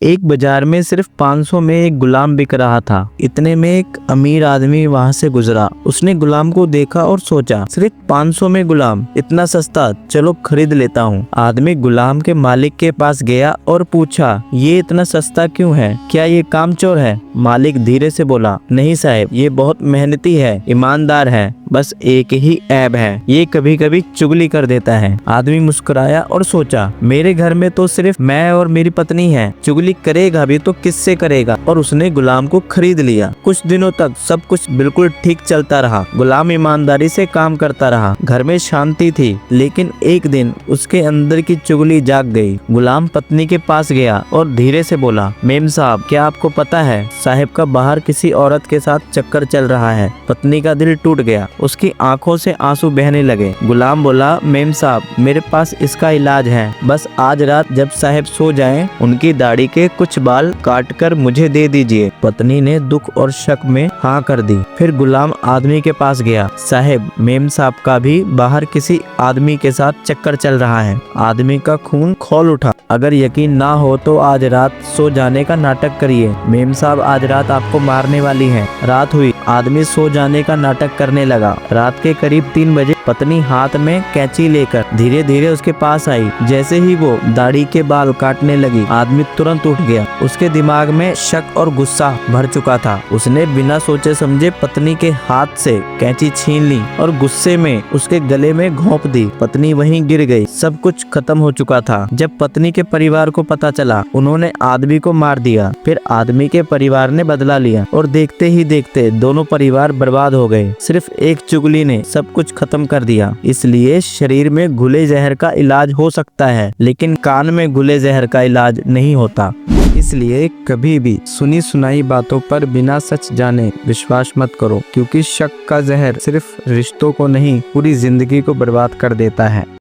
एक बाजार में सिर्फ 500 में एक गुलाम बिक रहा था। इतने में एक अमीर आदमी वहां से गुजरा। उसने गुलाम को देखा और सोचा, सिर्फ 500 में गुलाम, इतना सस्ता, चलो खरीद लेता हूँ। आदमी गुलाम के मालिक के पास गया और पूछा, ये इतना सस्ता क्यों है? क्या ये कामचोर है? मालिक धीरे से बोला, नहीं साहब, ये बहुत मेहनती है, ईमानदार है, बस एक ही ऐब है, ये कभी कभी चुगली कर देता है। आदमी मुस्कुराया और सोचा, मेरे घर में तो सिर्फ मैं और मेरी पत्नी है, चुगली करेगा भी तो किससे करेगा? और उसने गुलाम को खरीद लिया। कुछ दिनों तक सब कुछ बिल्कुल ठीक चलता रहा। गुलाम ईमानदारी से काम करता रहा, घर में शांति थी। लेकिन एक दिन उसके अंदर की चुगली जाग गई। गुलाम पत्नी के पास गया और धीरे से बोला, मेम साहब, क्या आपको पता है साहब का बाहर किसी औरत के साथ चक्कर चल रहा है? पत्नी का दिल टूट गया, उसकी आंखों से आंसू बहने लगे। गुलाम बोला, मेम साहब, मेरे पास इसका इलाज है, बस आज रात जब साहब सो जाएं, उनकी दाढ़ी के कुछ बाल काटकर मुझे दे दीजिए। पत्नी ने दुख और शक में हाँ कर दी। फिर गुलाम आदमी के पास गया, साहब, मेम साहब का भी बाहर किसी आदमी के साथ चक्कर चल रहा है। आदमी का खून खौल उठा। अगर यकीन ना हो तो आज रात सो जाने का नाटक करिए, मेम साहब आज रात आपको मारने वाली हैं। रात हुई, आदमी सो जाने का नाटक करने लगा। रात के करीब 3 बजे पत्नी हाथ में कैंची लेकर धीरे धीरे उसके पास आई। जैसे ही वो दाढ़ी के बाल काटने लगी, आदमी तुरंत उठ गया। उसके दिमाग में शक और गुस्सा भर चुका था। उसने बिना सोचे समझे पत्नी के हाथ से कैंची छीन ली और गुस्से में उसके गले में घोंप दी। पत्नी वहीं गिर गई। सब कुछ खत्म हो चुका था। जब पत्नी के परिवार को पता चला, उन्होंने आदमी को मार दिया। फिर आदमी के परिवार ने बदला लिया और देखते ही देखते दोनों परिवार बर्बाद हो गए। सिर्फ एक चुगली ने सब कुछ खत्म कर दिया। इसलिए शरीर में घुले जहर का इलाज हो सकता है, लेकिन कान में घुले जहर का इलाज नहीं होता। इसलिए कभी भी सुनी सुनाई बातों पर बिना सच जाने विश्वास मत करो, क्योंकि शक का जहर सिर्फ रिश्तों को नहीं, पूरी जिंदगी को बर्बाद कर देता है।